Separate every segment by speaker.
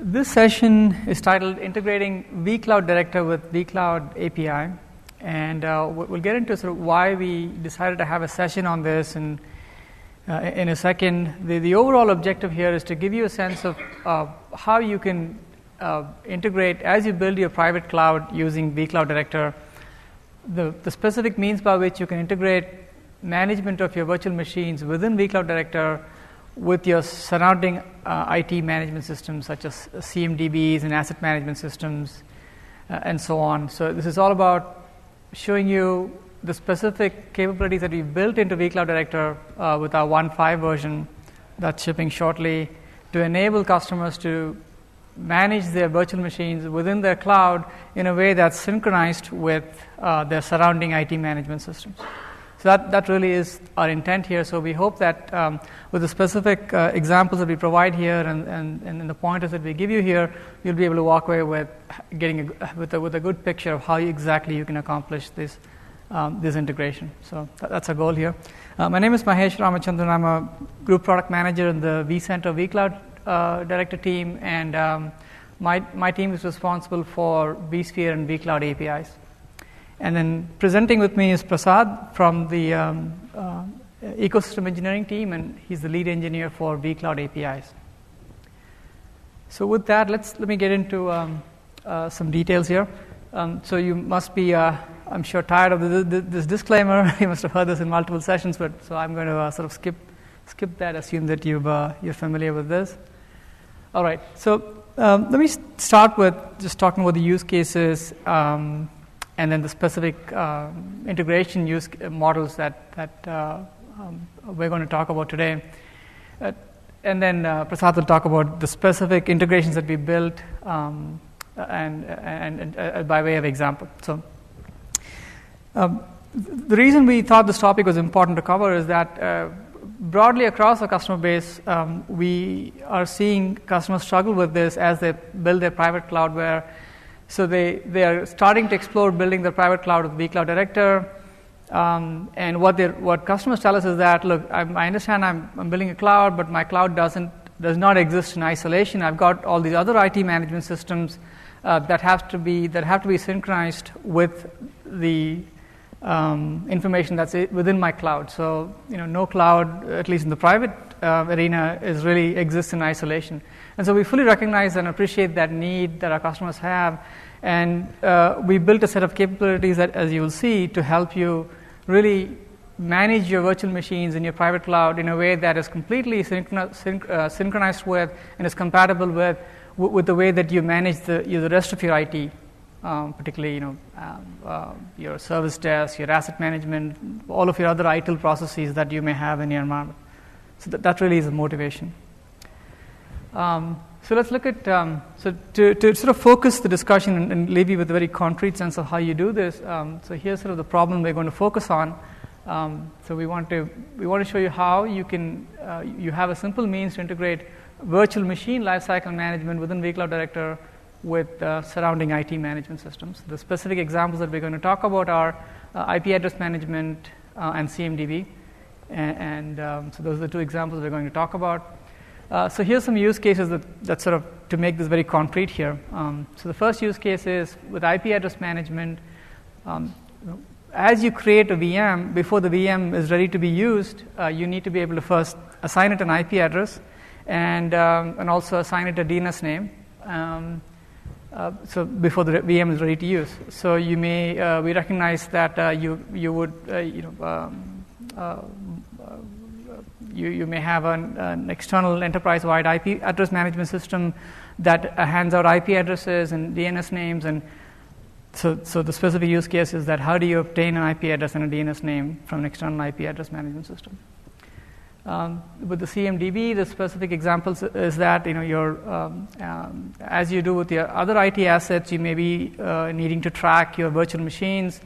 Speaker 1: This session is titled Integrating vCloud Director with vCloud API, and we'll get into sort of why we decided to have a session on this in a second. The overall objective here is to give you a sense of how you can integrate as you build your private cloud using vCloud Director, the specific means by which you can integrate management of your virtual machines within vCloud Director with your surrounding IT management systems such as CMDBs and asset management systems and so on. So this is all about showing you the specific capabilities that we've built into vCloud Director with our 1.5 version that's shipping shortly to enable customers to manage their virtual machines within their cloud in a way that's synchronized with their surrounding IT management systems. So that really is our intent here. So we hope that with the specific examples that we provide here and the pointers that we give you here, you'll be able to walk away with getting with a good picture of how exactly you can accomplish this integration. So that's our goal here. My name is Mahesh Ramachandran. I'm a group product manager in the vCenter vCloud Director team, and my team is responsible for vSphere and vCloud APIs. And then presenting with me is Prasad from the ecosystem engineering team, and he's the lead engineer for vCloud APIs. So with that, let me get into some details here. So you must be, I'm sure, tired of this disclaimer. You must have heard this in multiple sessions, but so I'm going to sort of skip that, assume that you're familiar with this. All right. So let me start with just talking about the use cases. And then the specific integration use models that we're going to talk about today. And then Prasad will talk about the specific integrations that we built and by way of example. So the reason we thought this topic was important to cover is that broadly across our customer base, we are seeing customers struggle with this as they build their private cloud where so they are starting to explore building their private cloud with vCloud Director, and what customers tell us is that, look, I understand I'm building a cloud, but my cloud does not exist in isolation. I've got all these other IT management systems that have to be synchronized with the information that's within my cloud. So no cloud, at least in the private arena, really exists in isolation. And so we fully recognize and appreciate that need that our customers have, and we built a set of capabilities that, as you will see, to help you really manage your virtual machines in your private cloud in a way that is completely synchronized with and is compatible with the way that you manage the rest of your IT, particularly your service desk, your asset management, all of your other ITIL processes that you may have in your environment. So that really is the motivation. So let's look at to sort of focus the discussion and leave you with a very concrete sense of how you do this. So here's sort of the problem we're going to focus on. So we want to show you how you can you have a simple means to integrate virtual machine lifecycle management within vCloud Director with surrounding IT management systems. The specific examples that we're going to talk about are IP address management and CMDB, and so those are the two examples we're going to talk about. So here's some use cases that sort of to make this very concrete here. So the first use case is with IP address management. As you create a VM, before the VM is ready to be used, you need to be able to first assign it an IP address and also assign it a DNS name. So before the VM is ready to use. So you may we recognize that you would you may have an external enterprise-wide IP address management system that hands out IP addresses and DNS names, and so the specific use case is that how do you obtain an IP address and a DNS name from an external IP address management system? With the CMDB, the specific examples is that as you do with your other IT assets, you may be needing to track your virtual machines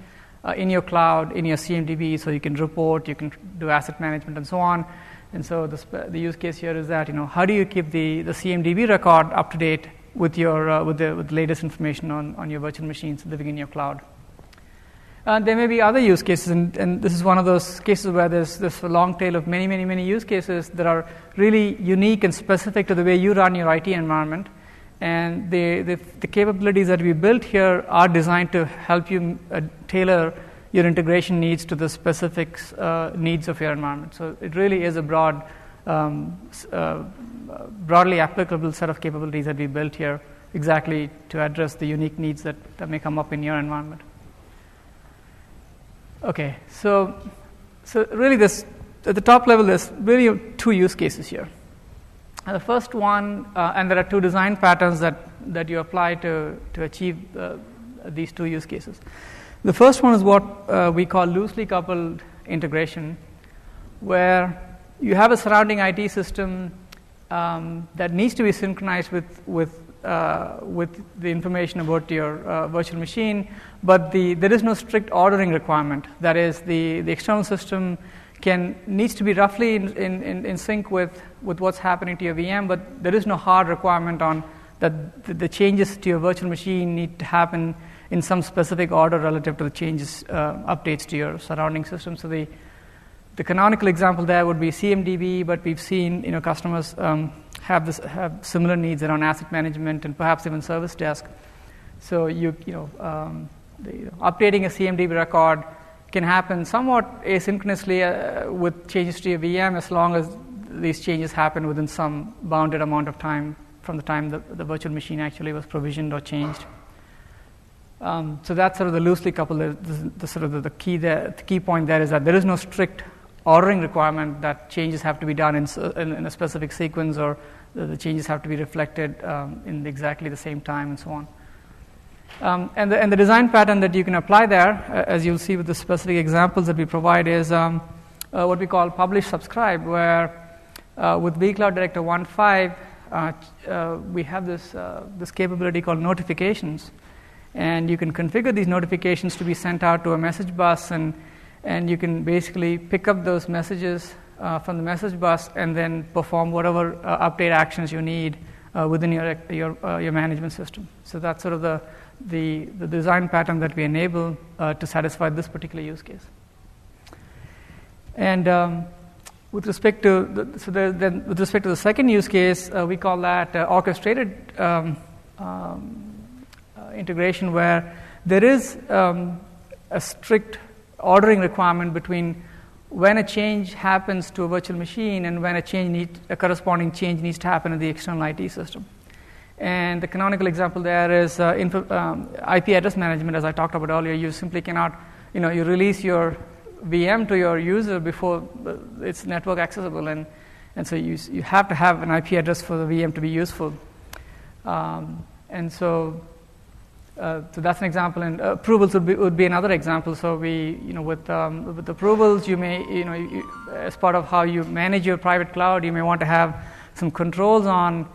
Speaker 1: in your cloud, in your CMDB, so you can report, you can do asset management, and so on. And so the use case here is that how do you keep the CMDB record up to date with the latest information on your virtual machines living in your cloud. There may be other use cases, and this is one of those cases where there's a long tail of many use cases that are really unique and specific to the way you run your IT environment. And the capabilities that we built here are designed to help you tailor your integration needs to the specific needs of your environment. So it really is a broadly applicable set of capabilities that we built here exactly to address the unique needs that may come up in your environment. Okay, so really this, at the top level, there's really two use cases here. The first one, and there are two design patterns that you apply to achieve these two use cases. The first one is what we call loosely coupled integration, where you have a surrounding IT system that needs to be synchronized with the information about your virtual machine, but there is no strict ordering requirement. That is, the external system needs to be roughly in sync with what's happening to your VM, but there is no hard requirement on that the changes to your virtual machine need to happen in some specific order relative to the changes, updates to your surrounding system. So the canonical example there would be CMDB, but we've seen customers have similar needs around asset management and perhaps even service desk. So updating a CMDB record can happen somewhat asynchronously with changes to your VM, as long as these changes happen within some bounded amount of time from the time the virtual machine actually was provisioned or changed. So that's sort of the loosely coupled. The key point there is that there is no strict ordering requirement that changes have to be done in a specific sequence, or the changes have to be reflected in exactly the same time, and so on. And the design pattern that you can apply there, as you'll see with the specific examples that we provide, is what we call publish subscribe, where with vCloud Director 1.5 we have this capability called notifications, and you can configure these notifications to be sent out to a message bus, and you can basically pick up those messages from the message bus and then perform whatever update actions you need within your management system. So that's sort of the design pattern that we enable to satisfy this particular use case. And with respect to the second use case, we call that orchestrated integration, where there is a strict ordering requirement between when a change happens to a virtual machine and when a corresponding change needs to happen in the external IT system. And the canonical example there is IP address management, as I talked about earlier. You simply cannot, you release your VM to your user before it's network accessible, and so you have to have an IP address for the VM to be useful. And so that's an example, and approvals would be another example. So with approvals, you may, as part of how you manage your private cloud, you may want to have some controls on,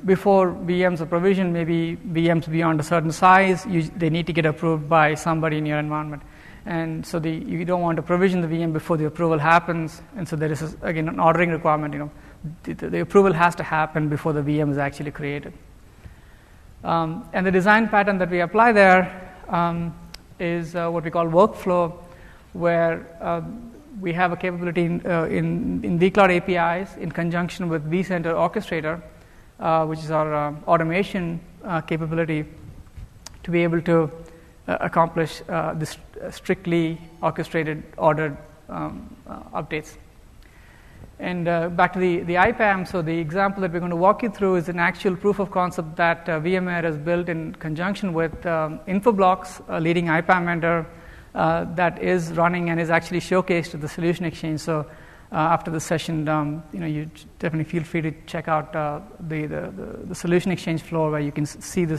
Speaker 1: before VMs are provisioned, maybe VMs beyond a certain size, they need to get approved by somebody in your environment. And so you don't want to provision the VM before the approval happens, and so there is, again, an ordering requirement. The approval has to happen before the VM is actually created. And the design pattern that we apply there is what we call workflow, where we have a capability in vCloud APIs in conjunction with vCenter Orchestrator, which is our automation capability, to be able to accomplish this strictly orchestrated, ordered updates. And back to the IPAM, so the example that we're going to walk you through is an actual proof of concept that VMware has built in conjunction with Infoblox, a leading IPAM vendor, that is running and is actually showcased at the Solution Exchange. So after the session, you definitely feel free to check out the Solution Exchange floor, where you can see the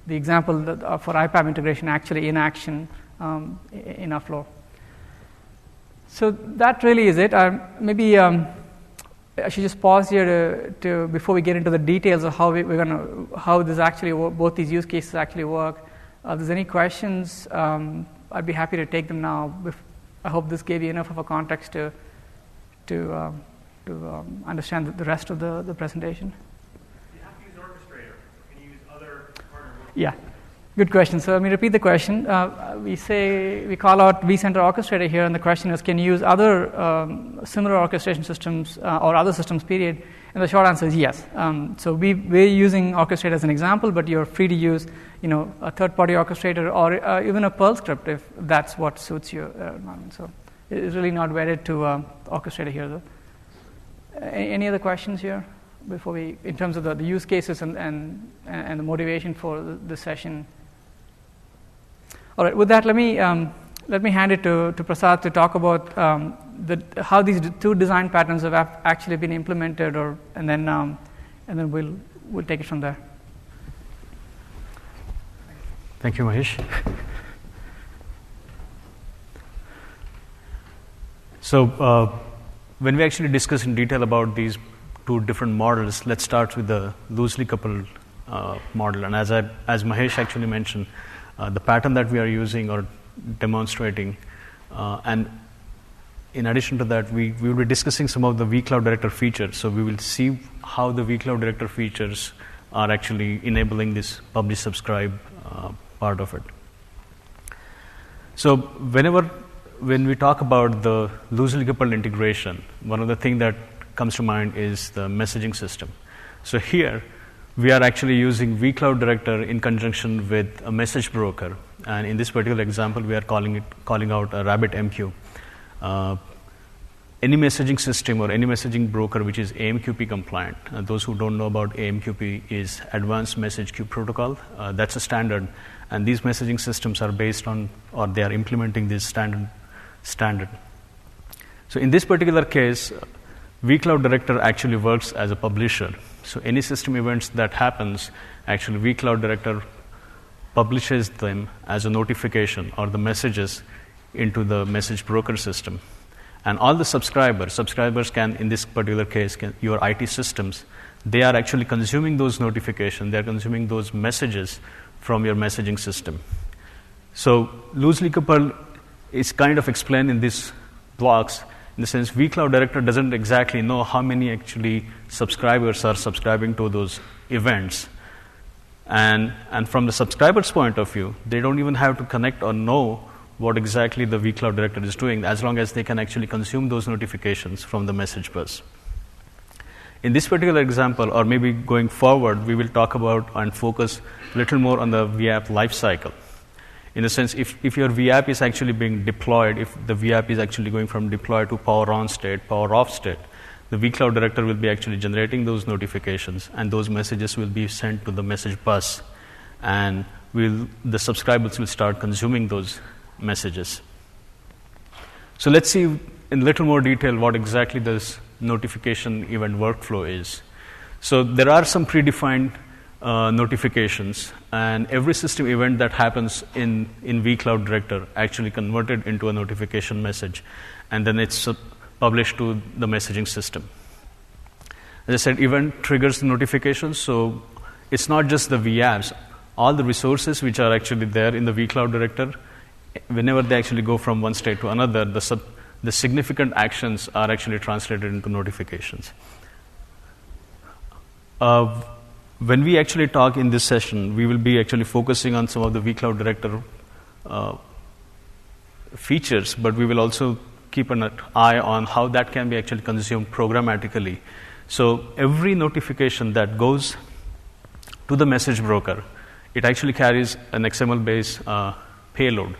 Speaker 1: example for IPAM integration actually in action in our floor. So that really is it. Maybe I should just pause here to before we get into the details of how how this actually both these use cases actually work. If there's any questions, I'd be happy to take them now. I hope this gave you enough of a context to understand the rest of the presentation.
Speaker 2: You have to use Orchestrator. Can you use other partner workflows?
Speaker 1: Yeah. Good question. So let me repeat the question. We call out vCenter Orchestrator here, and the question is, can you use other similar orchestration systems or other systems, period? And the short answer is yes. So we're using Orchestrator as an example, but you're free to use, a third-party orchestrator or even a Perl script if that's what suits your environment. So it's really not wedded to Orchestrator here, though. Any other questions here before in terms of the use cases and the motivation for the session? All right. With that, let me hand it to Prasad to talk about how these two design patterns have actually been implemented, and then we'll take it from there.
Speaker 2: Thank you, Mahesh. So when we actually discuss in detail about these two different models, let's start with the loosely coupled model. And as Mahesh actually mentioned, the pattern that we are using or demonstrating, and in addition to that, we will be discussing some of the vCloud Director features. So we will see how the vCloud Director features are actually enabling this publish subscribe part of it. So when we talk about the loosely coupled integration, one of the things that comes to mind is the messaging system. So here we are actually using vCloud Director in conjunction with a message broker, and in this particular example, we are calling out a RabbitMQ. Any messaging system or any messaging broker which is AMQP compliant. Those who don't know about AMQP is Advanced Message Queue Protocol. That's a standard, and these messaging systems are based on, or they are implementing this standard. So in this particular case, vCloud Director actually works as a publisher. So any system events that happens, actually vCloud Director publishes them as a notification or the messages into the message broker system. And all the subscribers can, in this particular case, your IT systems, they are actually consuming those notifications, they are consuming those messages from your messaging system. So loosely coupled is kind of explained in these blocks. In the sense, vCloud Director doesn't exactly know how many actually subscribers are subscribing to those events. And from the subscriber's point of view, they don't even have to connect or know what exactly the vCloud Director is doing, as long as they can actually consume those notifications from the message bus. In this particular example, or maybe going forward, we will talk about and focus a little more on the vApp lifecycle. In the sense, if your vApp is actually being deployed, if the vApp is actually going from deploy to power on state, power off state, the vCloud Director will be actually generating those notifications, and those messages will be sent to the message bus, and the subscribers will start consuming those messages. So let's see in a little more detail what exactly this notification event workflow is. So there are some predefined notifications, and every system event that happens in vCloud Director actually converted into a notification message, and then it's published to the messaging system. As I said, event triggers the notifications, so it's not just the vApps. All the resources which are actually there in the vCloud Director, whenever they actually go from one state to another, the significant actions are actually translated into notifications. When we actually talk in this session, we will be actually focusing on some of the vCloud Director features, but we will also keep an eye on how that can be actually consumed programmatically. So every notification that goes to the message broker, it actually carries an XML-based payload.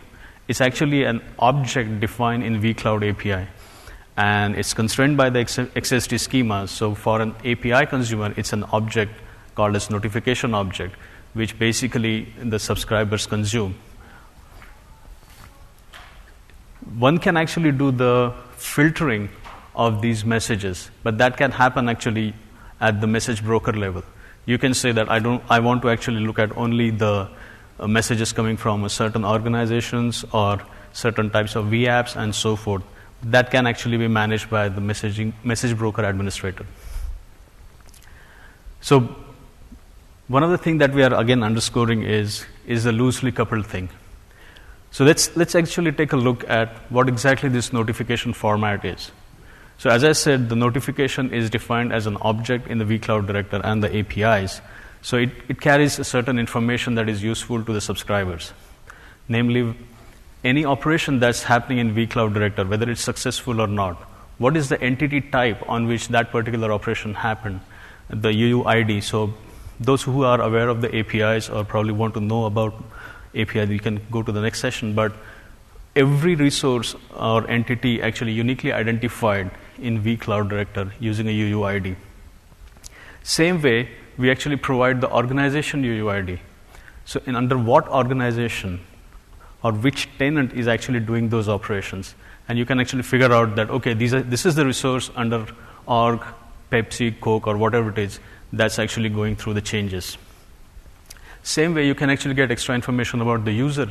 Speaker 2: It's actually an object defined in vCloud API, and it's constrained by the XSD schema. So for an API consumer, it's an object called as notification object, which basically the subscribers consume. One can actually do the filtering of these messages, but that can happen actually at the message broker level. You can say that I want to actually look at only the messages coming from certain organizations or certain types of vApps and so forth. That can actually be managed by the message broker administrator. So one of the things that we are again underscoring is the loosely coupled thing. So let's actually take a look at what exactly this notification format is. So as I said, the notification is defined as an object in the vCloud Director and the APIs. So it carries a certain information that is useful to the subscribers. Namely, any operation that's happening in vCloud Director, whether it's successful or not, what is the entity type on which that particular operation happened, the UUID. So those who are aware of the APIs or probably want to know about API, you can go to the next session. But every resource or entity actually uniquely identified in vCloud Director using a UUID. Same way, we actually provide the organization UUID. So under what organization or which tenant is actually doing those operations. And you can actually figure out that, okay, this is the resource under org, Pepsi, Coke, or whatever it is that's actually going through the changes. Same way, you can actually get extra information about the user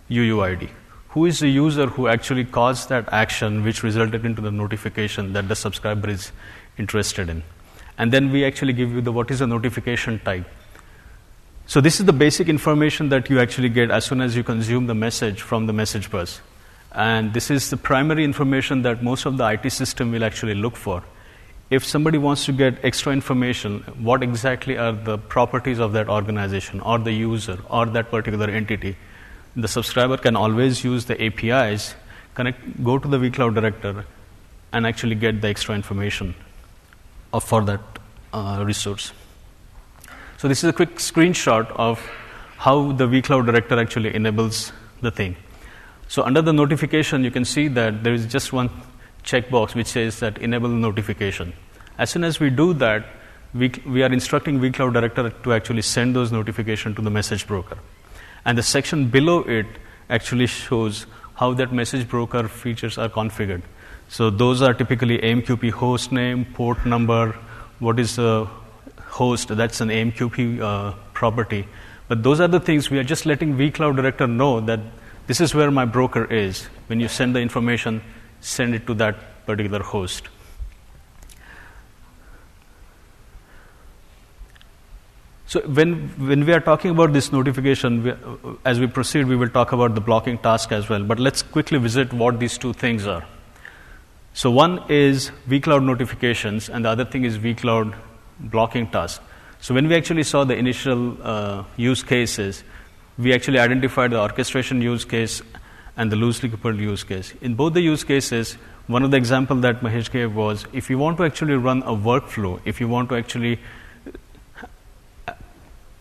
Speaker 2: UUID. Who is the user who actually caused that action which resulted into the notification that the subscriber is interested in. And then we actually give you what is the notification type. So this is the basic information that you actually get as soon as you consume the message from the message bus. And this is the primary information that most of the IT system will actually look for. If somebody wants to get extra information, what exactly are the properties of that organization or the user or that particular entity, the subscriber can always use the APIs, go to the vCloud Director, and actually get the extra information for that resource. So this is a quick screenshot of how the vCloud Director actually enables the thing. So under the notification, you can see that there is just one checkbox which says that enable notification. As soon as we do that, we are instructing vCloud Director to actually send those notifications to the message broker. And the section below it actually shows how that message broker features are configured. So those are typically AMQP host name, port number, what is the host, that's an AMQP property. But those are the things we are just letting vCloud Director know that this is where my broker is. When you send the information, send it to that particular host. So when we are talking about this notification, as we proceed, we will talk about the blocking task as well. But let's quickly visit what these two things are. So one is vCloud notifications, and the other thing is vCloud blocking task. So when we actually saw the initial use cases, we actually identified the orchestration use case and the loosely coupled use case. In both the use cases, one of the examples that Mahesh gave was if you want to actually run a workflow, if you want to actually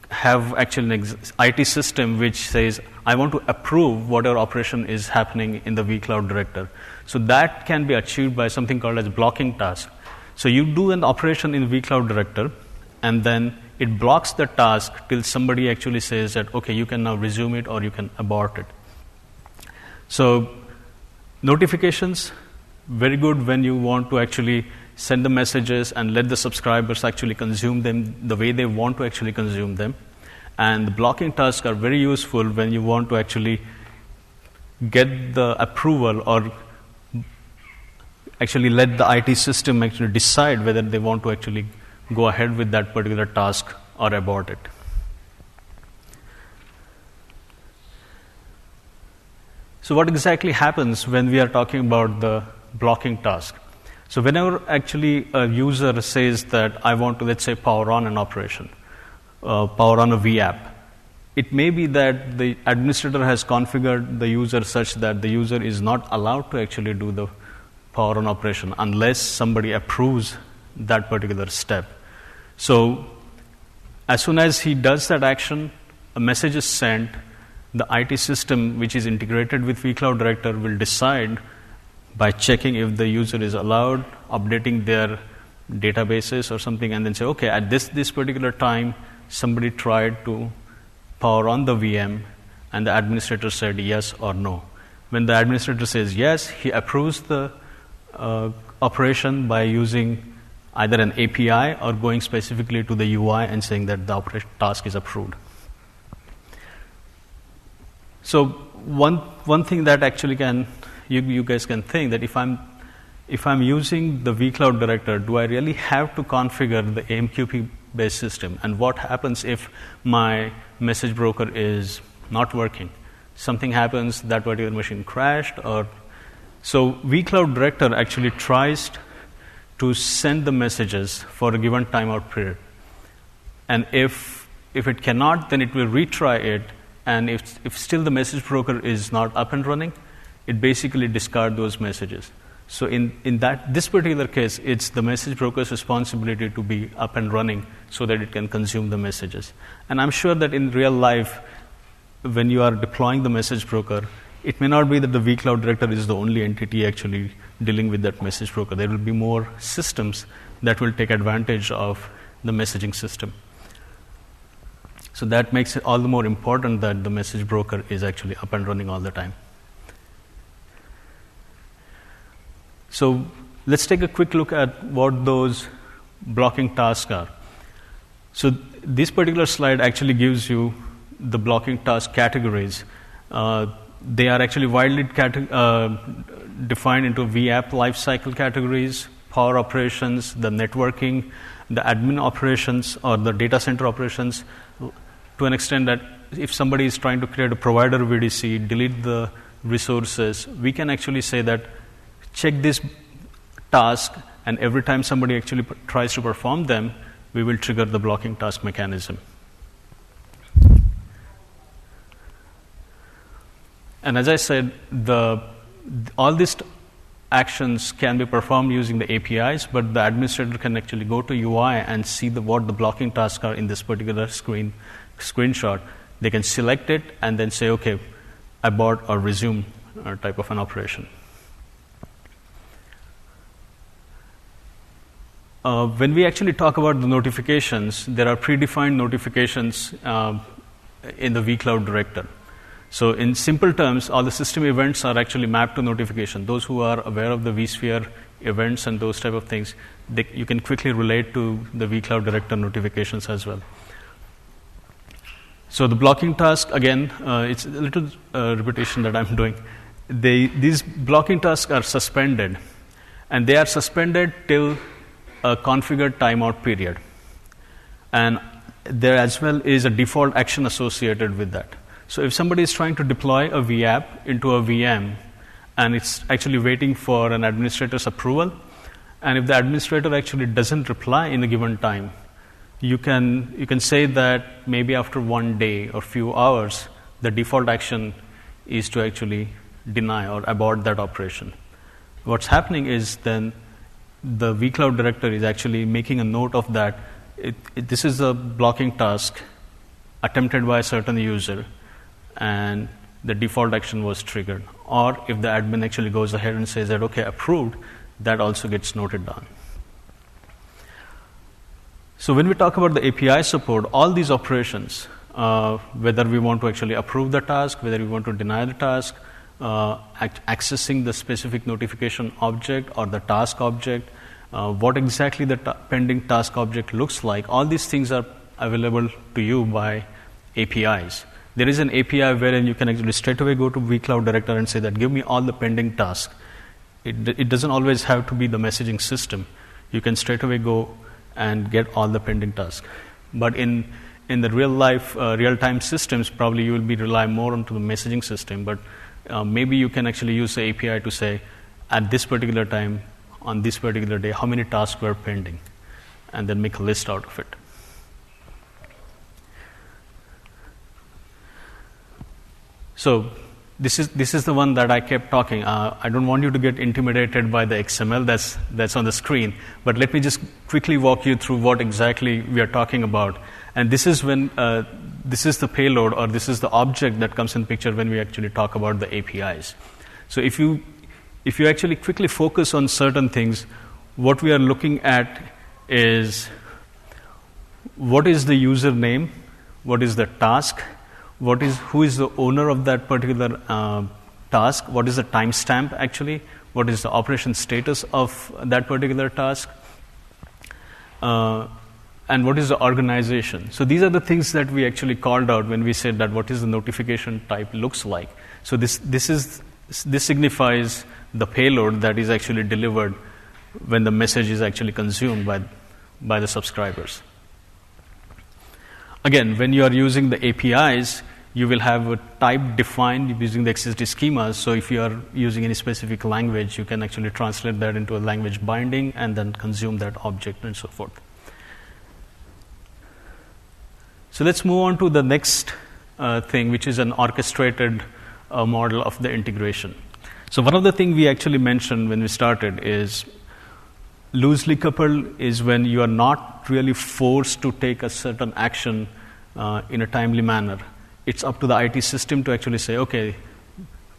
Speaker 2: have actually an IT system which says, I want to approve whatever operation is happening in the vCloud Director. So that can be achieved by something called as blocking task. So you do an operation in vCloud Director, and then it blocks the task till somebody actually says that, okay, you can now resume it or you can abort it. So notifications, very good when you want to actually send the messages and let the subscribers actually consume them the way they want to actually consume them. And the blocking tasks are very useful when you want to actually get the approval or actually let the IT system actually decide whether they want to actually go ahead with that particular task or abort it. So what exactly happens when we are talking about the blocking task? So whenever actually a user says that I want to, let's say, power on an operation, power on a vApp, it may be that the administrator has configured the user such that the user is not allowed to actually do the power on operation unless somebody approves that particular step. So as soon as he does that action, a message is sent. The IT system, which is integrated with vCloud Director, will decide by checking if the user is allowed, updating their databases or something, and then say, okay, at this particular time, somebody tried to power on the VM, and the administrator said yes or no. When the administrator says yes, he approves the operation by using either an API or going specifically to the UI and saying that the operation task is approved. So one thing that actually you guys can think that if I'm using the vCloud Director, do I really have to configure the AMQP based system? And what happens if my message broker is not working? Something happens, that particular machine crashed, or so vCloud Director actually tries to send the messages for a given timeout period. And if If it cannot, then it will retry it, and if still the message broker is not up and running, it basically discards those messages. So in this particular case, it's the message broker's responsibility to be up and running so that it can consume the messages. And I'm sure that in real life, when you are deploying the message broker, it may not be that the vCloud director is the only entity actually dealing with that message broker. There will be more systems that will take advantage of the messaging system. So that makes it all the more important that the message broker is actually up and running all the time. So let's take a quick look at what those blocking tasks are. So this particular slide actually gives you the blocking task categories. They are actually widely defined into vApp lifecycle categories, power operations, the networking, the admin operations, or the data center operations, to an extent that if somebody is trying to create a provider VDC, delete the resources, we can actually say that check this task, and every time somebody actually tries to perform them, we will trigger the blocking task mechanism. And as I said, all these actions can be performed using the APIs, but the administrator can actually go to UI and see what the blocking tasks are in this particular screenshot. They can select it and then say, okay, abort or resume type of an operation. When we actually talk about the notifications, there are predefined notifications in the vCloud director. So in simple terms, all the system events are actually mapped to notification. Those who are aware of the vSphere events and those type of things, you can quickly relate to the vCloud director notifications as well. So the blocking task, again, it's a little repetition that I'm doing. These blocking tasks are suspended, and they are suspended till a configured timeout period. And there as well is a default action associated with that. So if somebody is trying to deploy a vApp into a VM, and it's actually waiting for an administrator's approval, and if the administrator actually doesn't reply in a given time, you can say that maybe after 1 day or few hours, the default action is to actually deny or abort that operation. What's happening is then the vCloud director is actually making a note of that. This is a blocking task attempted by a certain user, and the default action was triggered. Or if the admin actually goes ahead and says that, okay, approved, that also gets noted down. So when we talk about the API support, all these operations, whether we want to actually approve the task, whether we want to deny the task, accessing the specific notification object or the task object, what exactly the pending task object looks like, all these things are available to you by APIs. There is an API wherein you can actually straight away go to vCloud director and say that give me all the pending tasks. It doesn't always have to be the messaging system. You can straight away go and get all the pending tasks. But in the real life, real-time systems, probably you will be relying more onto the messaging system. But maybe you can actually use the API to say, at this particular time, on this particular day, how many tasks were pending, and then make a list out of it. So this is the one that I kept talking. I don't want you to get intimidated by the XML that's on the screen, but let me just quickly walk you through what exactly we are talking about. And this is when this is the payload, or this is the object that comes in picture when we actually talk about the APIs. So if you actually quickly focus on certain things, what we are looking at is what is the username, what is the task, who is the owner of that particular task, what is the timestamp actually, what is the operation status of that particular task, and what is the organization. So these are the things that we actually called out when we said that what is the notification type looks like. So this signifies the payload that is actually delivered when the message is actually consumed by the subscribers. Again, when you are using the APIs, you will have a type defined using the XSD schemas. So if you are using any specific language, you can actually translate that into a language binding and then consume that object and so forth. So let's move on to the next thing, which is an orchestrated model of the integration. So one of the things we actually mentioned when we started is loosely coupled is when you are not really forced to take a certain action in a timely manner. It's up to the IT system to actually say, okay,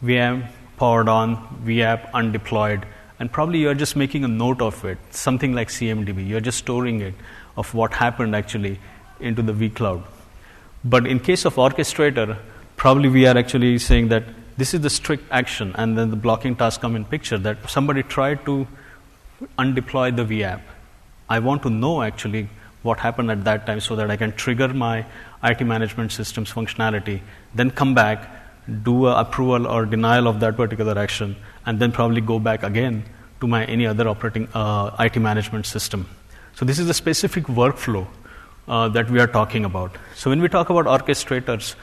Speaker 2: VM powered on, VApp undeployed, and probably you're just making a note of it, something like CMDB. You're just storing it of what happened actually into the vCloud. But in case of orchestrator, probably we are actually saying that this is the strict action, and then the blocking tasks come in picture, that somebody tried to undeploy the VApp. I want to know actually what happened at that time so that I can trigger my IT management system's functionality, then come back, do a approval or denial of that particular action, and then probably go back again to my any other operating IT management system. So this is a specific workflow that we are talking about. So when we talk about orchestrators,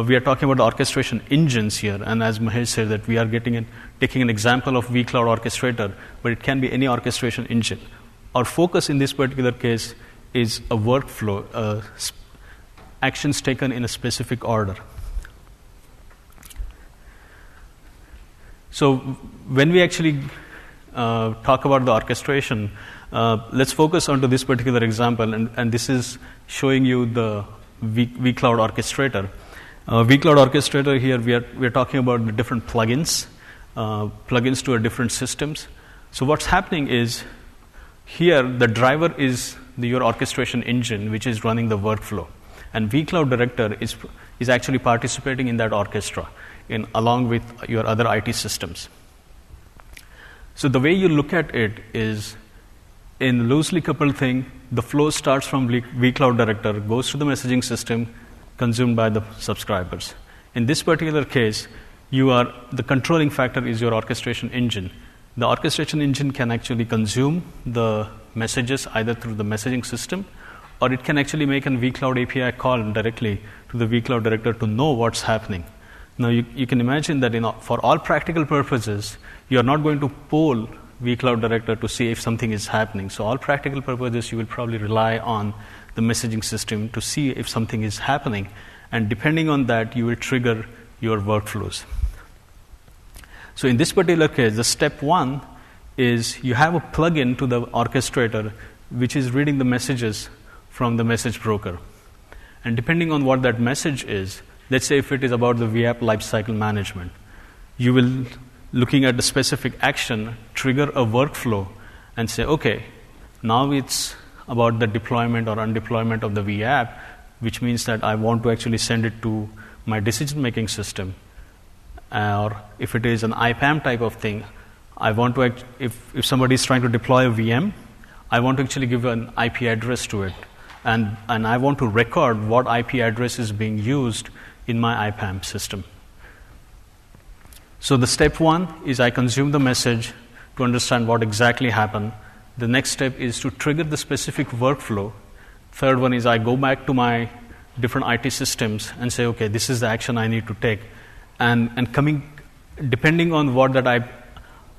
Speaker 2: we are talking about orchestration engines here, and as Mahesh said, that we are taking an example of vCloud orchestrator, but it can be any orchestration engine. Our focus in this particular case is a workflow, actions taken in a specific order. So when we actually talk about the orchestration, let's focus onto this particular example, and this is showing you the vCloud orchestrator. vCloud orchestrator here, we are talking about the different plugins to our different systems. So what's happening is here the driver is your orchestration engine, which is running the workflow, and vCloud Director is actually participating in that orchestra along with your other IT systems. So the way you look at it is, in loosely coupled thing, the flow starts from vCloud Director, goes to the messaging system, consumed by the subscribers. In this particular case, the controlling factor is your orchestration engine. The orchestration engine can actually consume the messages either through the messaging system, or it can actually make a vCloud API call directly to the vCloud Director to know what's happening. Now, you can imagine that for all practical purposes, you are not going to poll vCloud Director to see if something is happening. So all practical purposes, you will probably rely on the messaging system to see if something is happening. And depending on that, you will trigger your workflows. So in this particular case, the step one is you have a plugin to the orchestrator, which is reading the messages from the message broker. And depending on what that message is, let's say if it is about the VApp lifecycle management, you will, looking at the specific action, trigger a workflow and say, okay, now it's about the deployment or undeployment of the VApp, which means that I want to actually send it to my decision-making system. Or if it is an IPAM type of thing, I want to, if somebody is trying to deploy a VM, I want to actually give an IP address to it. And I want to record what IP address is being used in my IPAM system. So the step one is I consume the message to understand what exactly happened. The next step is to trigger the specific workflow. Third one is I go back to my different IT systems and say, okay, this is the action I need to take. And depending on what that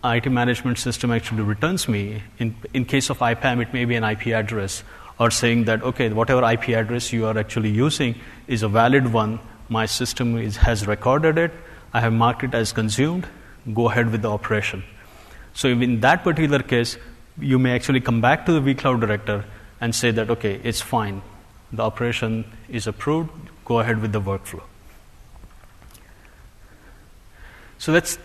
Speaker 2: IT management system actually returns me, in case of IPAM, it may be an IP address, or saying that, okay, whatever IP address you are actually using is a valid one. My system has recorded it. I have marked it as consumed. Go ahead with the operation. So in that particular case, you may actually come back to the vCloud Director and say that, okay, it's fine. The operation is approved. Go ahead with the workflow. So let's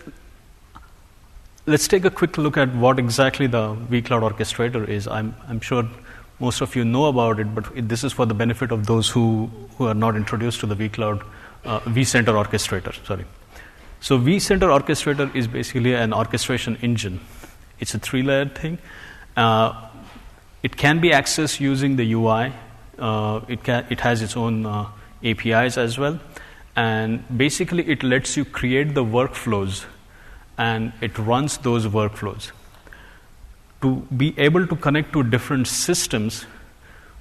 Speaker 2: take a quick look at what exactly the vCloud Orchestrator is. I'm sure most of you know about it, but this is for the benefit of those who are not introduced to the vCloud vCenter Orchestrator. Sorry. So vCenter Orchestrator is basically an orchestration engine. It's a 3-layered thing. It can be accessed using the UI. It has its own APIs as well. And basically, it lets you create the workflows, and it runs those workflows. To be able to connect to different systems,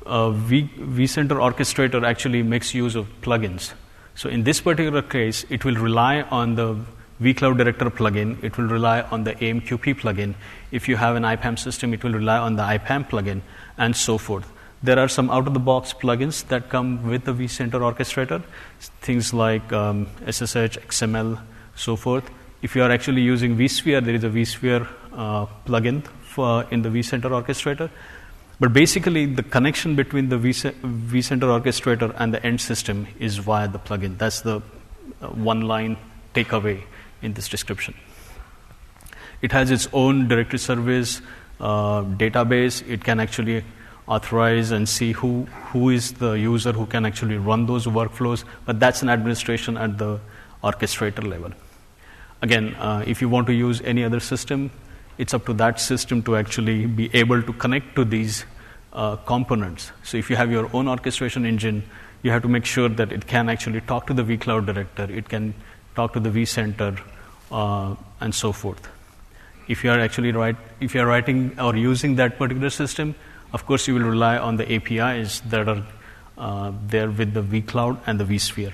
Speaker 2: vCenter Orchestrator actually makes use of plugins. So in this particular case, it will rely on the vCloud Director plugin. It will rely on the AMQP plugin. If you have an IPAM system, it will rely on the IPAM plugin, and so forth. There are some out-of-the-box plugins that come with the vCenter Orchestrator, things like SSH, XML, so forth. If you are actually using vSphere, there is a vSphere plugin in the vCenter Orchestrator. But basically, the connection between the vCenter Orchestrator and the end system is via the plugin. That's the one-line takeaway in this description. It has its own directory service database. It can actually authorize and see who is the user who can actually run those workflows, but that's an administration at the orchestrator level. Again, if you want to use any other system, it's up to that system to actually be able to connect to these components. So if you have your own orchestration engine, you have to make sure that it can actually talk to the vCloud director, it can talk to the vCenter, and so forth. If you are writing or using that particular system, of course, you will rely on the APIs that are there with the vCloud and the vSphere.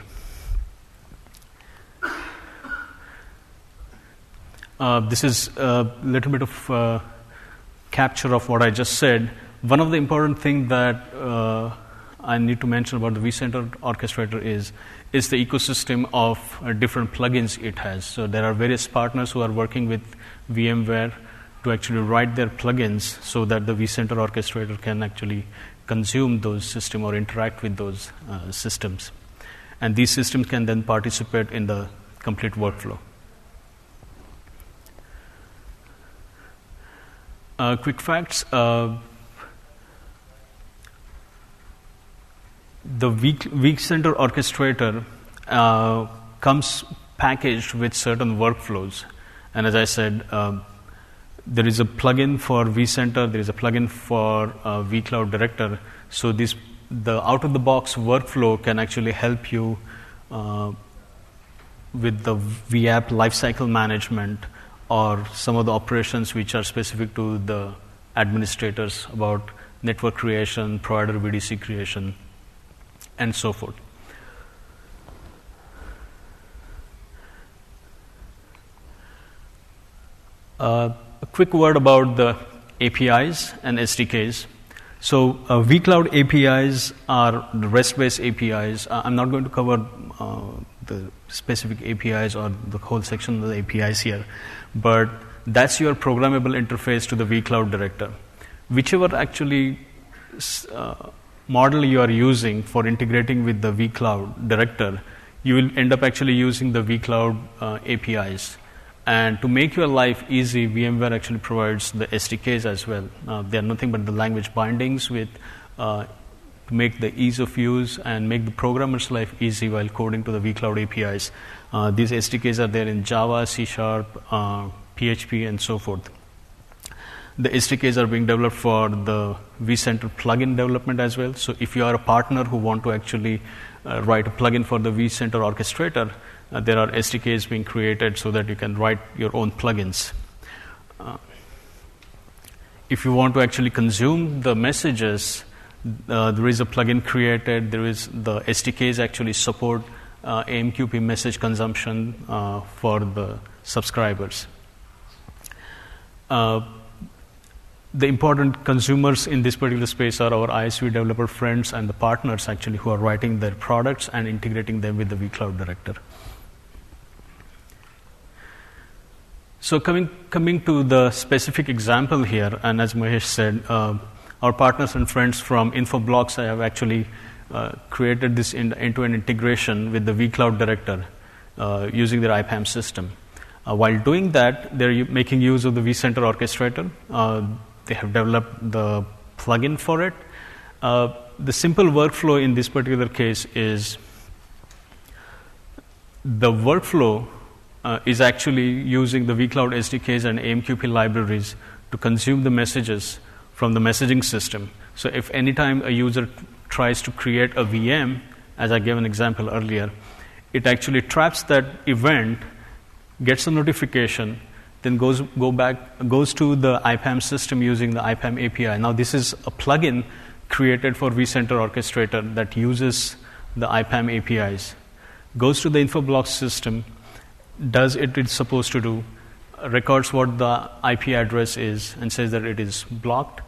Speaker 2: This is a little bit of capture of what I just said. One of the important things that I need to mention about the vCenter Orchestrator is the ecosystem of different plugins it has. So there are various partners who are working with VMware to actually write their plugins so that the vCenter Orchestrator can actually consume those systems or interact with those systems. And these systems can then participate in the complete workflow. Quick facts. The vCenter Orchestrator comes packaged with certain workflows. And as I said, there is a plugin for vCenter, there is a plugin for vCloud Director. So the out-of-the-box workflow can actually help you with the vApp lifecycle management or some of the operations which are specific to the administrators about network creation, provider VDC creation, and so forth. A quick word about the APIs and SDKs. So vCloud APIs are the REST-based APIs. I'm not going to cover the specific APIs or the whole section of the APIs here, but that's your programmable interface to the vCloud director. Whichever actually model you are using for integrating with the vCloud director, you will end up actually using the vCloud APIs. And to make your life easy, VMware actually provides the SDKs as well. They are nothing but the language bindings with to make the ease of use and make the programmer's life easy while coding to the vCloud APIs. These SDKs are there in Java, C#, PHP, and so forth. The SDKs are being developed for the vCenter plugin development as well. So if you are a partner who want to actually write a plugin for the vCenter Orchestrator, there are SDKs being created so that you can write your own plugins. If you want to actually consume the messages, there is a plugin created. There is the SDKs actually support AMQP message consumption for the subscribers. The important consumers in this particular space are our ISV developer friends and the partners actually who are writing their products and integrating them with the vCloud director. So coming to the specific example here, and as Mahesh said, our partners and friends from Infoblox have actually created this end-to-end integration with the vCloud director using their IPAM system. While doing that, they're making use of the vCenter Orchestrator. They have developed the plugin for it. The simple workflow in this particular case is the workflow is actually using the vCloud SDKs and AMQP libraries to consume the messages from the messaging system. So if anytime a user tries to create a VM, as I gave an example earlier, it actually traps that event, gets a notification, then goes to the IPAM system using the IPAM API. Now this is a plugin created for vCenter Orchestrator that uses the IPAM APIs, goes to the Infoblox system, does it it's supposed to do, records what the IP address is and says that it is blocked,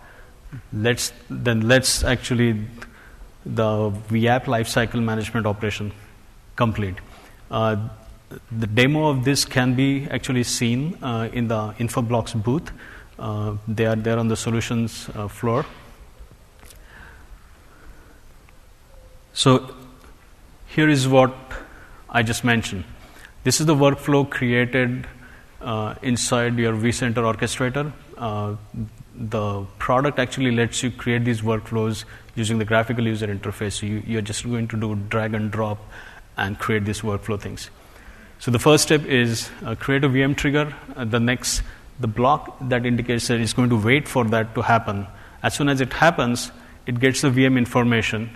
Speaker 2: let's actually the vApp lifecycle management operation complete. The demo of this can be actually seen in the InfoBlocks booth. They are there on the solutions floor. So here is what I just mentioned. This is the workflow created inside your vCenter orchestrator. The product actually lets you create these workflows using the graphical user interface. So you're just going to do drag and drop and create these workflow things. So the first step is create a VM trigger. The block that indicates that it's going to wait for that to happen. As soon as it happens, it gets the VM information.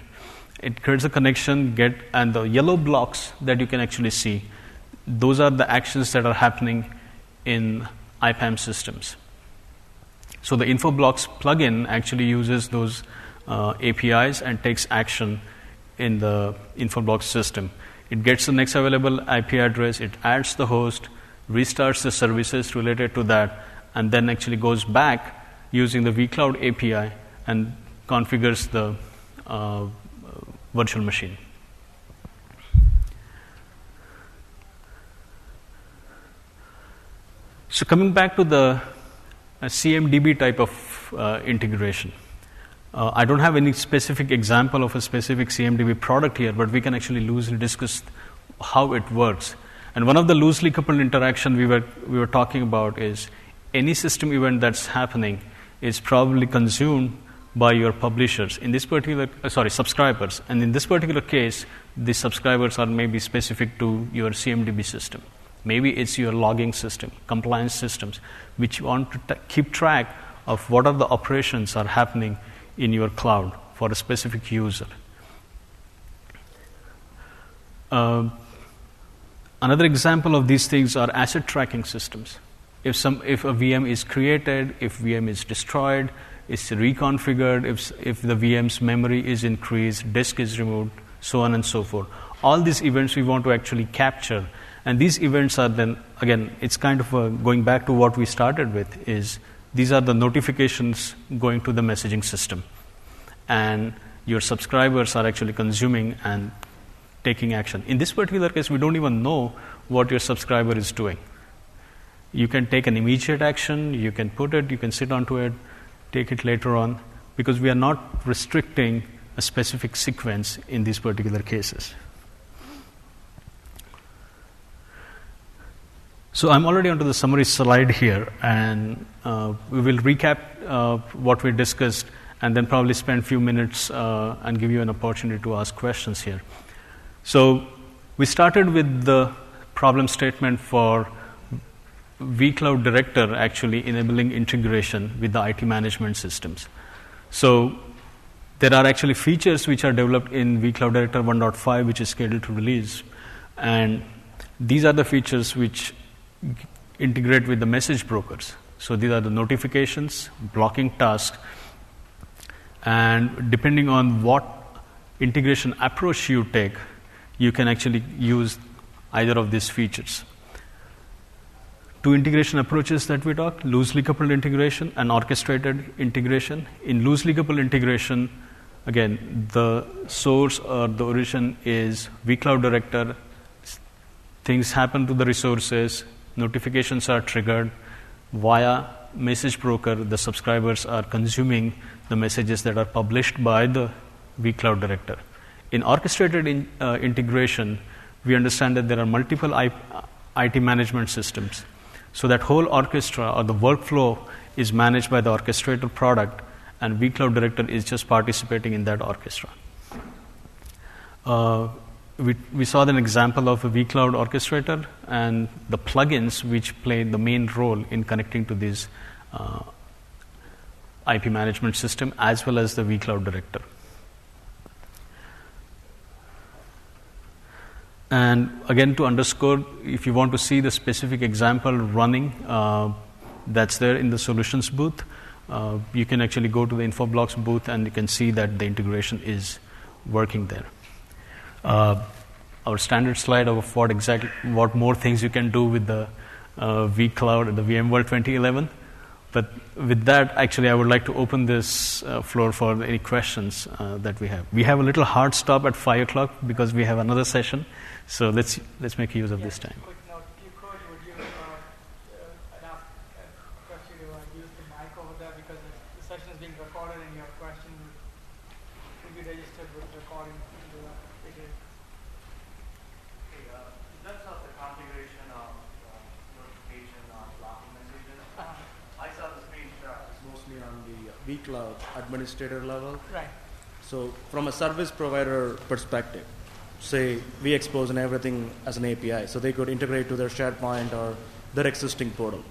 Speaker 2: It creates a connection, and the yellow blocks that you can actually see, those are the actions that are happening in IPAM systems. So the InfoBlocks plugin actually uses those APIs and takes action in the InfoBlocks system. It gets the next available IP address, it adds the host, restarts the services related to that, and then actually goes back using the vCloud API and configures the virtual machine. So coming back to the CMDB type of integration. I don't have any specific example of a specific CMDB product here, but we can actually loosely discuss how it works. And one of the loosely coupled interaction we were talking about is any system event that's happening is probably consumed by your publishers. In this particular, subscribers. And in this particular case, the subscribers are maybe specific to your CMDB system. Maybe it's your logging system, compliance systems, which you want to keep track of what are the operations are happening in your cloud for a specific user. Another example of these things are asset tracking systems. If a VM is created, if VM is destroyed, it's reconfigured, if the VM's memory is increased, disk is removed, so on and so forth. All these events we want to actually capture. And these events are then, again, it's kind of going back to what we started with, is these are the notifications going to the messaging system. And your subscribers are actually consuming and taking action. In this particular case, we don't even know what your subscriber is doing. You can take an immediate action, you can put it, you can sit onto it, take it later on, because we are not restricting a specific sequence in these particular cases. So I'm already onto the summary slide here, and we will recap what we discussed and then probably spend a few minutes and give you an opportunity to ask questions here. So we started with the problem statement for vCloud Director actually enabling integration with the IT management systems. So there are actually features which are developed in vCloud Director 1.5, which is scheduled to release. And these are the features which integrate with the message brokers. So these are the notifications, blocking tasks, and depending on what integration approach you take, you can actually use either of these features. Two integration approaches that we talked: loosely coupled integration and orchestrated integration. In loosely coupled integration, again, the source or the origin is vCloud Director. Things happen to the resources, notifications are triggered via message broker. The subscribers are consuming the messages that are published by the vCloud Director. In orchestrated integration, we understand that there are multiple IT management systems. So that whole orchestra or the workflow is managed by the orchestrator product, and vCloud Director is just participating in that orchestra. We saw an example of a vCloud orchestrator and the plugins which play the main role in connecting to this IP management system as well as the vCloud Director. And again, to underscore, if you want to see the specific example running that's there in the solutions booth, you can actually go to the InfoBlocks booth and you can see that the integration is working there. Our standard slide of what more things you can do with the vCloud and the VMworld 2011. But with that, actually, I would like to open this floor for any questions that we have. We have a little hard stop at 5 o'clock because we have another session. So let's make use of this time.
Speaker 1: Quick note, if you could, would you, I'd request you to use the mic over there because the session is being recorded and your question will be registered with recording.
Speaker 3: In terms of the configuration of notification on blocking messages, I saw the screenshot. It's mostly on the vCloud administrator level.
Speaker 1: Right.
Speaker 3: So from a service provider perspective, say we expose and everything as an API, so they could integrate to their SharePoint or their existing portal.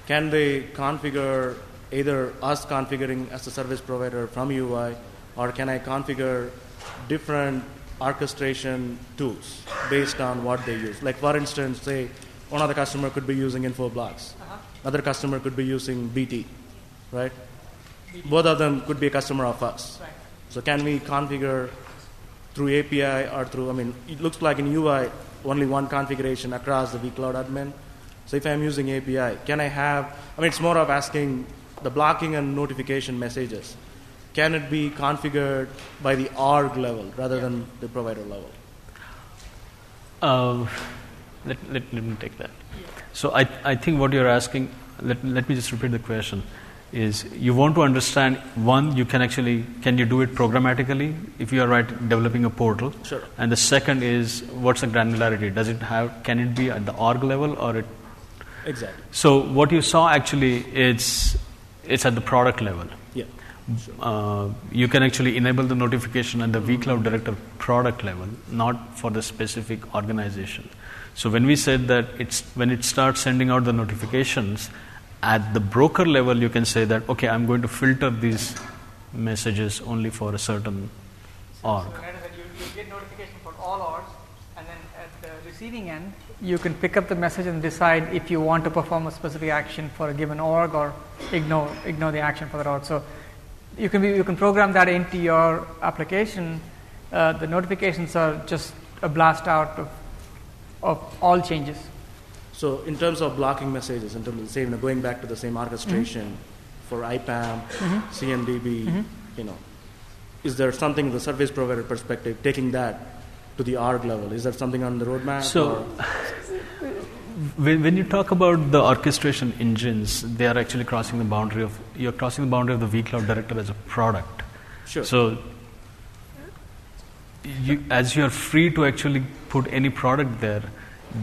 Speaker 3: Can they configure either us configuring as a service provider from UI, or can I configure different orchestration tools based on what they use? Like for instance, say one of the customer could be using Infoblox, other customer could be using BT, right? Both of them could be a customer of us.
Speaker 1: Right.
Speaker 3: So can we configure through API or through, it looks like in UI, only one configuration across the vCloud admin. So if I'm using API, can I have, it's more of asking the blocking and notification messages. Can it be configured by the org level rather than the provider level?
Speaker 2: Let me take that. So I think what you're asking, let me just repeat the question, is you want to understand, one, can you do it programmatically if you are developing a portal?
Speaker 3: Sure.
Speaker 2: And the second is, what's the granularity? Can it be at the org level or it?
Speaker 3: Exactly.
Speaker 2: So what you saw actually, it's at the product level.
Speaker 3: Yeah. Sure.
Speaker 2: You can actually enable the notification at the vCloud Director product level, not for the specific organization. So when we said that when it starts sending out the notifications, at the broker level, you can say that, okay, I'm going to filter these messages only for a certain org.
Speaker 1: So you get notification for all orgs, and then at the receiving end, you can pick up the message and decide if you want to perform a specific action for a given org or ignore the action for that org. So you can program that into your application. The notifications are just a blast out of all changes.
Speaker 3: So in terms of blocking messages, in terms of the same, going back to the same orchestration for IPAM, CMDB, is there something the service provider perspective taking that to the org level? Is there something on the roadmap?
Speaker 2: So when you talk about the orchestration engines, they are actually crossing the boundary of the vCloud Director as a product.
Speaker 3: Sure.
Speaker 2: So as you are free to actually put any product there,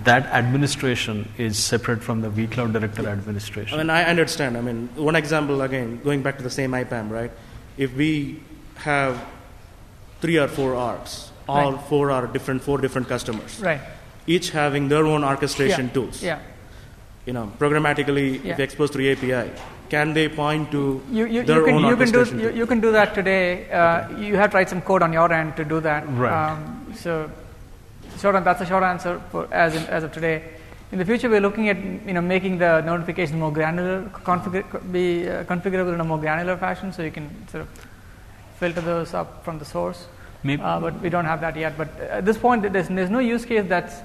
Speaker 2: that administration is separate from the vCloud Director administration.
Speaker 3: I understand. One example, again, going back to the same IPAM, right? If we have 3 or 4 orgs, all 4 are four different customers.
Speaker 1: Right.
Speaker 3: Each having their own orchestration tools.
Speaker 1: Yeah.
Speaker 3: Programmatically, if exposed through API, can they point to their own orchestration tool?
Speaker 1: You can do that today. You have to write some code on your end to do that.
Speaker 2: Right.
Speaker 1: That's a short answer as of today. In the future, we're looking at making the notification more granular, configurable in a more granular fashion, so you can sort of filter those up from the source. But we don't have that yet. But at this point, there's no use case that's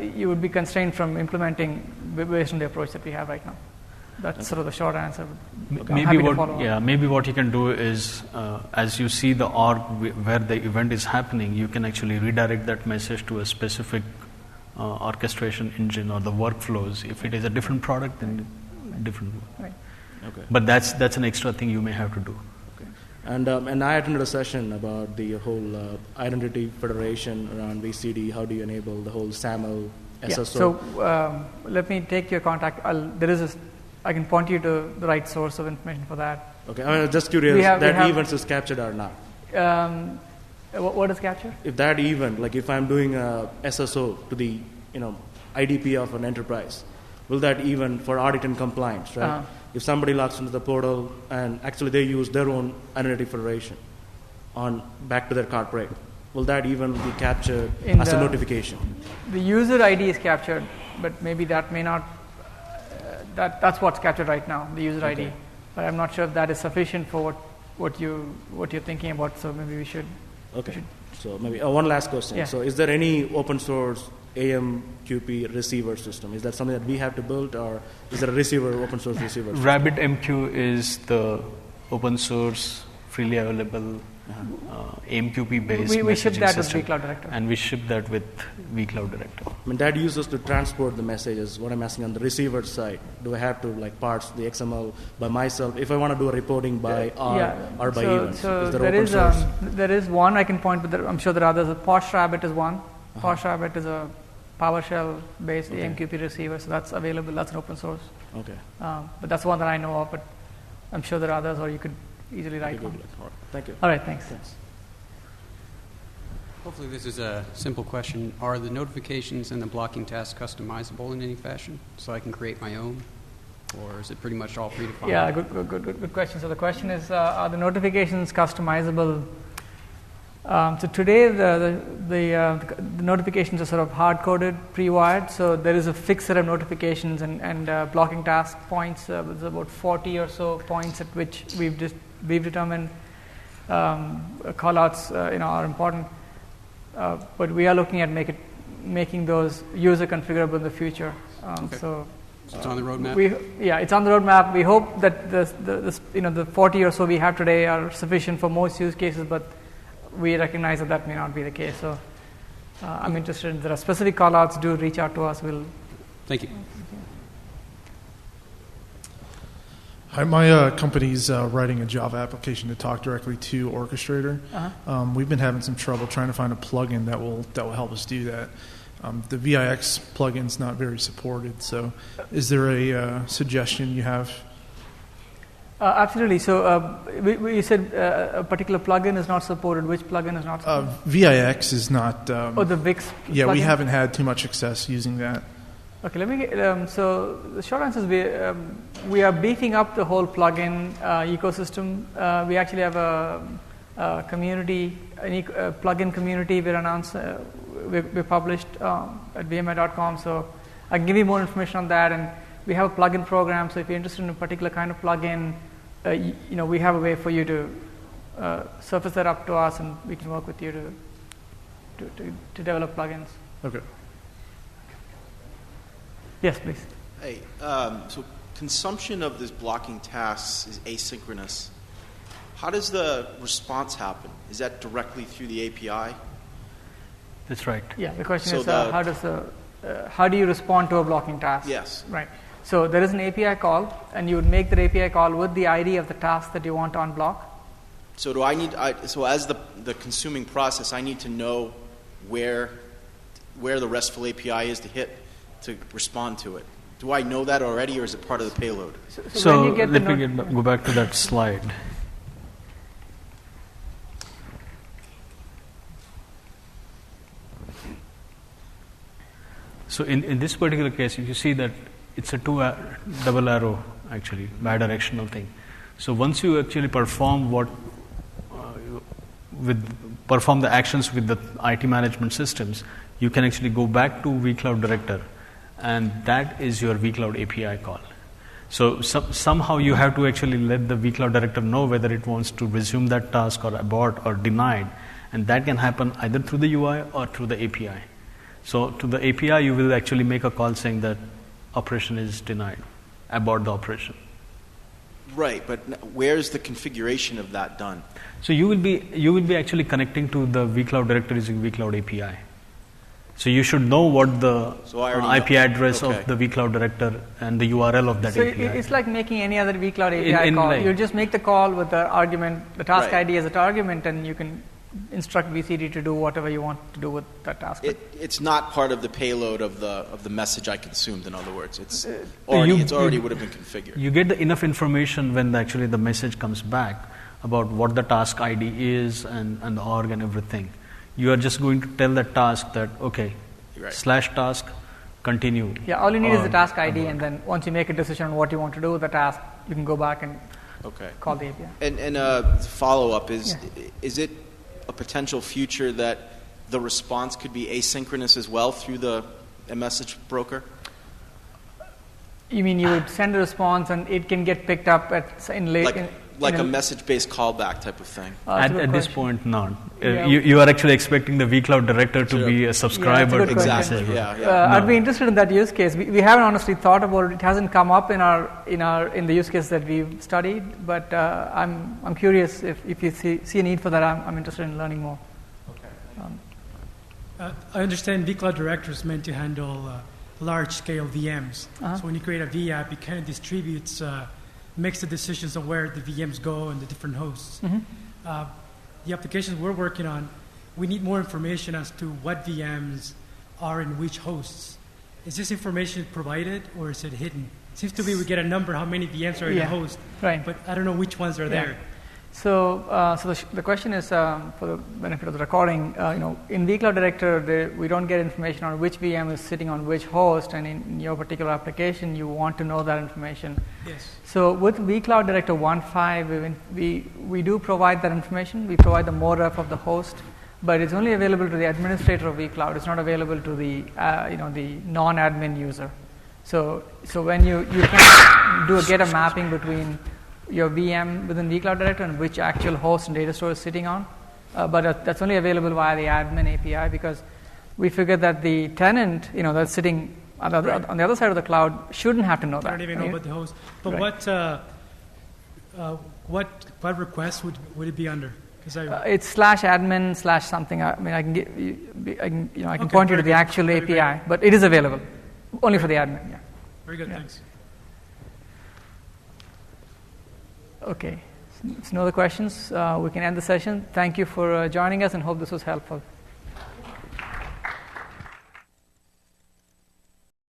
Speaker 1: you would be constrained from implementing based on the approach that we have right now. That's sort of the short answer.
Speaker 2: Maybe what you can do is, as you see the org where the event is happening, you can actually redirect that message to a specific orchestration engine or the workflows. If it is a different product, then different.
Speaker 1: Right.
Speaker 3: Okay.
Speaker 2: But that's an extra thing you may have to do.
Speaker 3: Okay. And I attended a session about the whole identity federation around vCD. How do you enable the whole SAML SSO?
Speaker 1: Yeah. So let me take your contact. I can point you to the right source of information for that.
Speaker 3: Okay, I'm just curious, event is captured or not?
Speaker 1: What is captured?
Speaker 3: If that event, like if I'm doing a SSO to the IDP of an enterprise, will that event for audit and compliance, right? If somebody logs into the portal and actually they use their own identity federation back to their corporate, will that even be captured as a notification?
Speaker 1: The user ID is captured, but maybe that may not. That's what's captured right now, the user ID. But I'm not sure if that is sufficient for what you're thinking about. So maybe we should.
Speaker 3: Okay. So maybe one last question.
Speaker 1: Yeah.
Speaker 3: So is there any open source AMQP receiver system? Is that something that we have to build, or is there a receiver, open source receiver system?
Speaker 2: RabbitMQ is the open source, freely available AMQP based
Speaker 1: we ship that
Speaker 2: system.
Speaker 1: with vCloud Director.
Speaker 2: And we ship that with vCloud Director.
Speaker 3: I mean, that uses to transport the messages. What I'm asking on the receiver side, do I have to parse the XML by myself if I want to do a reporting by R or by events?
Speaker 1: So
Speaker 3: is
Speaker 1: there is one I can point, but I'm sure there are others. PoshRabbit is one. PoshRabbit is a PowerShell based AMQP receiver, so that's available. That's an open source.
Speaker 3: Okay.
Speaker 1: But that's one that I know of, but I'm sure there are others, or you could easily write one.
Speaker 3: All right. Thank you.
Speaker 1: All right, thanks.
Speaker 4: Hopefully this is a simple question. Are the notifications and the blocking tasks customizable in any fashion so I can create my own? Or is it pretty much all predefined?
Speaker 1: Yeah, good question. So the question is, are the notifications customizable? So today the notifications are sort of hard-coded, pre-wired. So there is a fixed set of notifications and blocking task points. There's about 40 or so points at which we've determined callouts are important. But we are looking at making those user configurable in the future. So
Speaker 4: it's on the roadmap.
Speaker 1: It's on the roadmap. We hope that the 40 or so we have today are sufficient for most use cases, but we recognize that may not be the case. So I'm interested. If there are specific callouts, do reach out to us.
Speaker 4: Thank you.
Speaker 5: Hi, my company's writing a Java application to talk directly to Orchestrator. We've been having some trouble trying to find a plugin that will help us do that. The VIX plugin's not very supported. So, is there a suggestion you have?
Speaker 1: Absolutely. So you said a particular plugin is not supported. Which plugin is not supported?
Speaker 5: VIX is not.
Speaker 1: The VIX.
Speaker 5: Yeah,
Speaker 1: plugin?
Speaker 5: we haven't had too much success using that.
Speaker 1: Okay, let me get, so the short answer is we are beefing up the whole plugin ecosystem. We actually have a community, a plugin community we published at VMware.com. So I can give you more information on that. And we have a plugin program. So if you're interested in a particular kind of plugin, we have a way for you to surface that up to us, and we can work with you to develop plugins.
Speaker 5: Okay.
Speaker 1: Yes, please.
Speaker 6: Hey, so consumption of this blocking tasks is asynchronous. How does the response happen? Is that directly through the API?
Speaker 2: That's right.
Speaker 1: Yeah, the question is how do you respond to a blocking task?
Speaker 6: Yes.
Speaker 1: Right. So there is an API call, and you would make that API call with the ID of the task that you want to unblock.
Speaker 6: So so as the consuming process, I need to know where the RESTful API is to hit to respond to it. Do I know that already, or is it part of the payload?
Speaker 2: So let me go back to that slide. So in this particular case, you see that it's a double arrow, actually, bidirectional thing. So once you actually perform perform the actions with the IT management systems, you can actually go back to vCloud Director, and that is your vCloud API call. So somehow you have to actually let the vCloud Director know whether it wants to resume that task or abort or denied, and that can happen either through the UI or through the API. So to the API, you will actually make a call saying that operation is denied, abort the operation.
Speaker 6: Right, but where's the configuration of that done?
Speaker 2: So you will be actually connecting to the vCloud Director using vCloud API. So you should know what the IP address of the vCloud Director and the URL of that API.
Speaker 1: So it's like making any other vCloud API call. You just make the call with the argument, the task ID as an argument, and you can instruct vCD to do whatever you want to do with that task.
Speaker 6: It's not part of the payload of the message I consumed. In other words, it's already would have been configured.
Speaker 2: You get enough information when actually the message comes back about what the task ID is and the org and everything. You are just going to tell the task that /task continue.
Speaker 1: Yeah, all you need is the task ID, and then once you make a decision on what you want to do with the task, you can go back and call the API.
Speaker 6: And follow up is it a potential future that the response could be asynchronous as well through a message broker?
Speaker 1: You mean you would send a response and it can get picked up
Speaker 6: like a message-based callback type of thing.
Speaker 2: At this point, not.
Speaker 1: Yeah.
Speaker 2: You are actually expecting the vCloud director to be a subscriber
Speaker 1: Yeah,
Speaker 2: to
Speaker 1: that's a
Speaker 2: the
Speaker 1: good
Speaker 6: Exactly.
Speaker 2: message.
Speaker 6: Yeah.
Speaker 1: I'd be interested in that use case. We haven't honestly thought about it. It hasn't come up in the use case that we've studied. But I'm curious if you see a need for that. I'm interested in learning more.
Speaker 7: I understand vCloud Director is meant to handle large-scale VMs.
Speaker 1: Uh-huh.
Speaker 7: So when you create a vApp, it kind of distributes, makes the decisions on where the VMs go and the different hosts.
Speaker 1: Mm-hmm.
Speaker 7: The applications we're working on, we need more information as to what VMs are in which hosts. Is this information provided or is it hidden? Seems to be we get a number how many VMs are in a host,
Speaker 1: Right.
Speaker 7: but I don't know which ones are there.
Speaker 1: So the question is, for the benefit of the recording, in vCloud Director, we don't get information on which VM is sitting on which host, and in your particular application, you want to know that information.
Speaker 7: Yes.
Speaker 1: So with vCloud Director 1.5, we do provide that information. We provide the modref of the host, but it's only available to the administrator of vCloud. It's not available to the the non-admin user. So when you can get a mapping between your VM within vCloud Director and which actual host and data store is sitting on, but that's only available via the admin API, because we figured that the tenant, that's sitting on the other side of the cloud, shouldn't have to know that.
Speaker 7: I don't even know about the host. But what request would it be under?
Speaker 1: It's /admin/ something. I mean, I can get I can point you to the actual API, but it is available only for the admin. Yeah.
Speaker 7: Very good.
Speaker 1: Yeah.
Speaker 7: Thanks.
Speaker 1: Okay. So no other questions. We can end the session. Thank you for joining us, and hope this was helpful.